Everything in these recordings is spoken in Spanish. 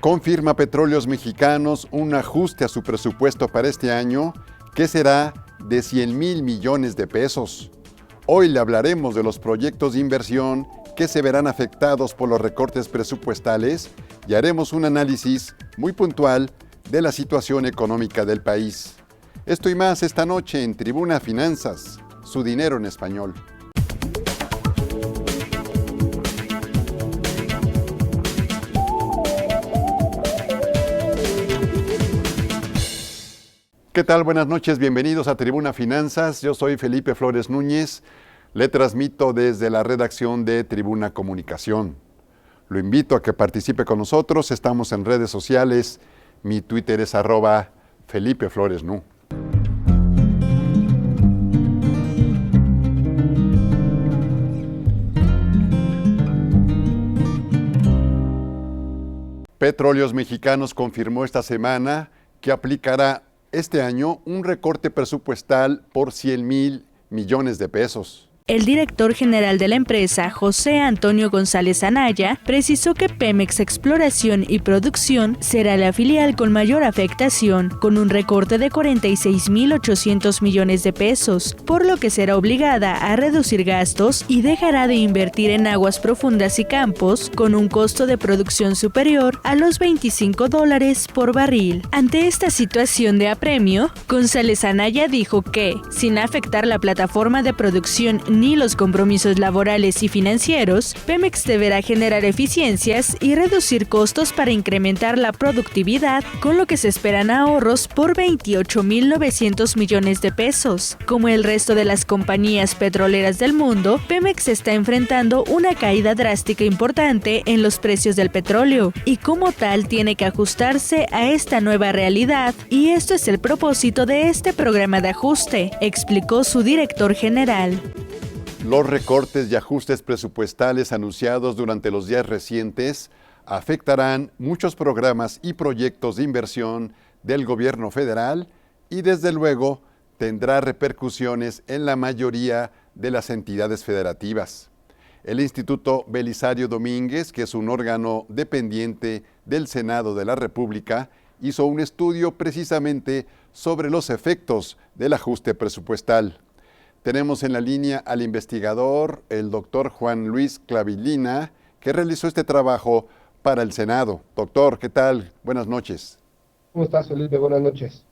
Confirma Petróleos Mexicanos un ajuste a su presupuesto para este año que será de 100,000 millones de pesos. Hoy le hablaremos de los proyectos de inversión que se verán afectados por los recortes presupuestales y haremos un análisis muy puntual de la situación económica del país. Esto y más esta noche en Tribuna Finanzas, su dinero en español. ¿Qué tal? Buenas noches, bienvenidos a Tribuna Finanzas. Yo soy Felipe Flores Núñez. Le transmito desde la redacción de Tribuna Comunicación. Lo invito a que participe con nosotros. Estamos en redes sociales. Mi Twitter es @FelipeFloresNú. Petróleos Mexicanos confirmó esta semana que aplicará este año un recorte presupuestal por 100,000 millones de pesos. El director general de la empresa, José Antonio González Anaya, precisó que Pemex Exploración y Producción será la filial con mayor afectación, con un recorte de 46,800 millones de pesos, por lo que será obligada a reducir gastos y dejará de invertir en aguas profundas y campos, con un costo de producción superior a los $25 por barril. Ante esta situación de apremio, González Anaya dijo que, sin afectar la plataforma de producción ni los compromisos laborales y financieros, Pemex deberá generar eficiencias y reducir costos para incrementar la productividad, con lo que se esperan ahorros por 28,900 millones de pesos. Como el resto de las compañías petroleras del mundo, Pemex está enfrentando una caída drástica importante en los precios del petróleo y como tal tiene que ajustarse a esta nueva realidad, y esto es el propósito de este programa de ajuste, explicó su director general. Los recortes y ajustes presupuestales anunciados durante los días recientes afectarán muchos programas y proyectos de inversión del gobierno federal y desde luego tendrá repercusiones en la mayoría de las entidades federativas. El Instituto Belisario Domínguez, que es un órgano dependiente del Senado de la República, hizo un estudio precisamente sobre los efectos del ajuste presupuestal. Tenemos en la línea al investigador, el doctor Juan Luis Clavillina, que realizó este trabajo para el Senado. Doctor, ¿qué tal? Buenas noches. ¿Cómo estás, Felipe? Buenas noches.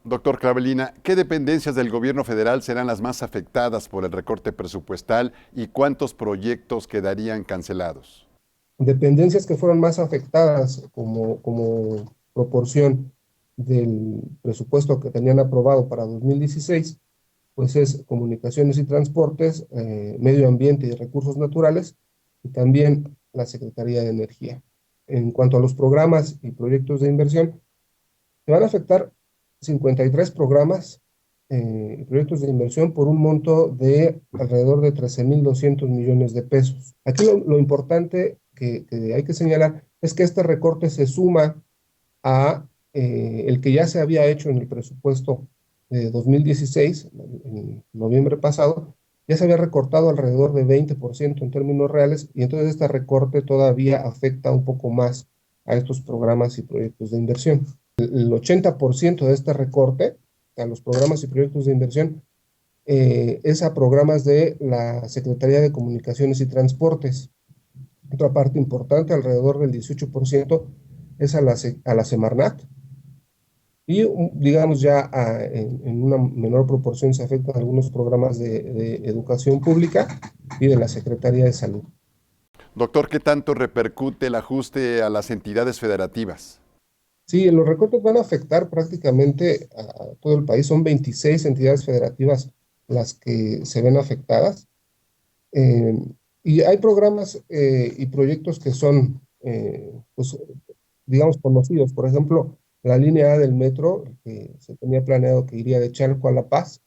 Doctor Clavillina, ¿qué dependencias del gobierno federal serán las más afectadas por el recorte presupuestal y cuántos proyectos quedarían cancelados? Dependencias que fueron más afectadas como proporción del presupuesto que tenían aprobado para 2016, pues es Comunicaciones y Transportes, Medio Ambiente y Recursos Naturales, y también la Secretaría de Energía. En cuanto a los programas y proyectos de inversión, se van a afectar 53 programas y proyectos de inversión por un monto de alrededor de 13,200 millones de pesos. Aquí lo importante que hay que señalar es que este recorte se suma a el que ya se había hecho en el presupuesto de 2016, en noviembre pasado, ya se había recortado alrededor de 20% en términos reales, y entonces este recorte todavía afecta un poco más a estos programas y proyectos de inversión. El 80% de este recorte a los programas y proyectos de inversión es a programas de la Secretaría de Comunicaciones y Transportes. Otra parte importante, alrededor del 18%, es a la Semarnat. Y digamos ya en una menor proporción se afectan algunos programas de educación pública y de la Secretaría de Salud. Doctor, ¿qué tanto repercute el ajuste a las entidades federativas? Sí, los recortes van a afectar prácticamente a todo el país. Son 26 entidades federativas las que se ven afectadas. Y hay programas y proyectos que son, pues, digamos, conocidos. Por ejemplo, la línea A del metro, que se tenía planeado que iría de Chalco a La Paz,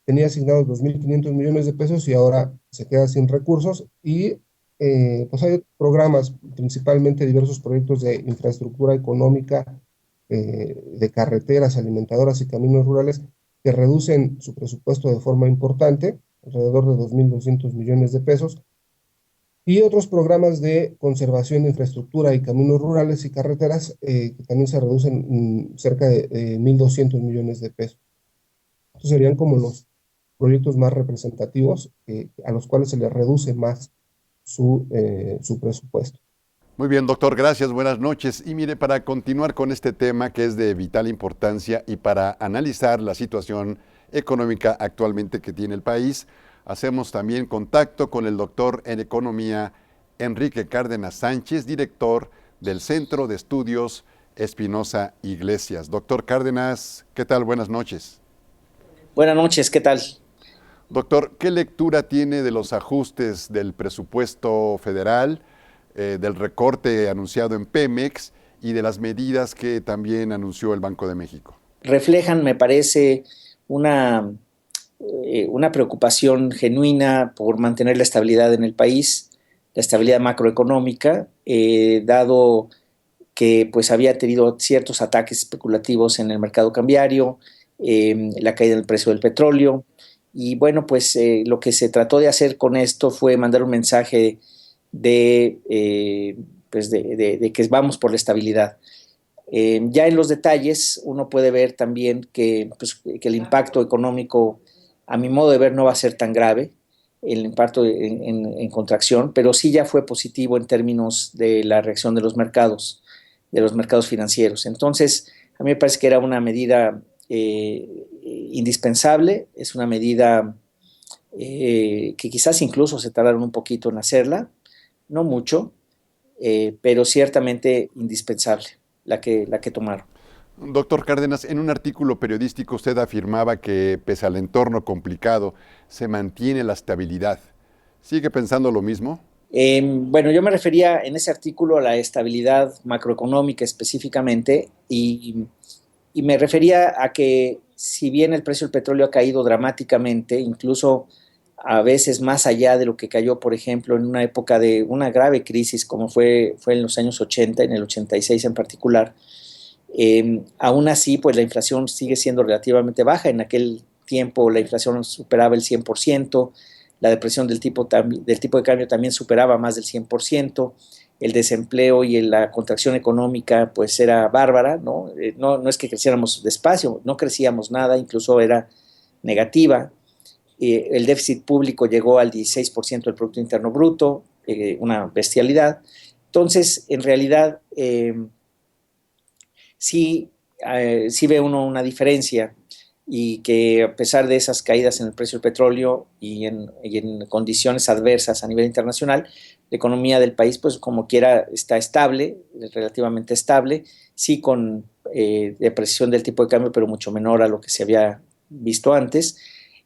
tenía asignados 2,500 millones de pesos y ahora se queda sin recursos. Y pues hay programas, principalmente diversos proyectos de infraestructura económica, de carreteras, alimentadoras y caminos rurales, que reducen su presupuesto de forma importante, alrededor de 2,200 millones de pesos. y otros programas de conservación de infraestructura y caminos rurales y carreteras que también se reducen cerca de 1.200 millones de pesos. Estos serían como los proyectos más representativos a los cuales se les reduce más su presupuesto. Muy bien, doctor, gracias, buenas noches. Y mire, para continuar con este tema que es de vital importancia y para analizar la situación económica actualmente que tiene el país, hacemos también contacto con el doctor en Economía Enrique Cárdenas Sánchez, director del Centro de Estudios Espinosa Iglesias. Doctor Cárdenas, ¿qué tal? Buenas noches. Buenas noches, ¿qué tal? Doctor, ¿qué lectura tiene de los ajustes del presupuesto federal, del recorte anunciado en Pemex y de las medidas que también anunció el Banco de México? Reflejan, me parece, una preocupación genuina por mantener la estabilidad en el país, la estabilidad macroeconómica, dado que pues había tenido ciertos ataques especulativos en el mercado cambiario, la caída del precio del petróleo, y bueno, pues lo que se trató de hacer con esto fue mandar un mensaje de que vamos por la estabilidad. Ya en los detalles uno puede ver también que el impacto económico, a mi modo de ver, no va a ser tan grave, el impacto en contracción, pero sí ya fue positivo en términos de la reacción de los mercados financieros. Entonces, a mí me parece que era una medida indispensable, es una medida que quizás incluso se tardaron un poquito en hacerla, no mucho, pero ciertamente indispensable la que tomaron. Doctor Cárdenas, en un artículo periodístico usted afirmaba que pese al entorno complicado, se mantiene la estabilidad. ¿Sigue pensando lo mismo? Bueno, yo me refería en ese artículo a la estabilidad macroeconómica específicamente y me refería a que si bien el precio del petróleo ha caído dramáticamente, incluso a veces más allá de lo que cayó, por ejemplo, en una época de una grave crisis como fue en los años 80, en el 86 en particular, aún así, pues la inflación sigue siendo relativamente baja. En aquel tiempo la inflación superaba el 100%, la depresión del tipo de cambio también superaba más del 100%, el desempleo y la contracción económica pues era bárbara, ¿no? No es que creciéramos despacio, no crecíamos nada, incluso era negativa. El déficit público llegó al 16% del Producto Interno Bruto, una bestialidad. Entonces, en realidad, sí ve uno una diferencia y que a pesar de esas caídas en el precio del petróleo y en condiciones adversas a nivel internacional, la economía del país, pues como quiera, está estable, relativamente estable, sí con depreciación del tipo de cambio, pero mucho menor a lo que se había visto antes.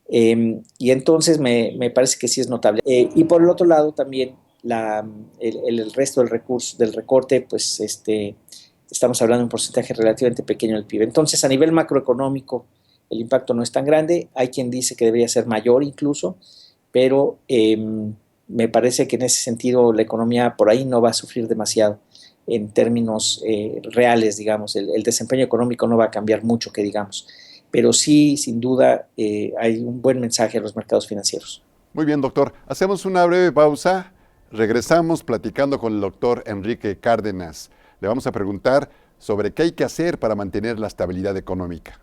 Y entonces me parece que sí es notable. Y por el otro lado también el resto del recorte, pues estamos hablando de un porcentaje relativamente pequeño del PIB. Entonces, a nivel macroeconómico, el impacto no es tan grande. Hay quien dice que debería ser mayor incluso, pero me parece que en ese sentido la economía por ahí no va a sufrir demasiado en términos reales, digamos. El desempeño económico no va a cambiar mucho, que digamos. Pero sí, sin duda, hay un buen mensaje a los mercados financieros. Muy bien, doctor. Hacemos una breve pausa. Regresamos platicando con el doctor Enrique Cárdenas. Le vamos a preguntar sobre qué hay que hacer para mantener la estabilidad económica.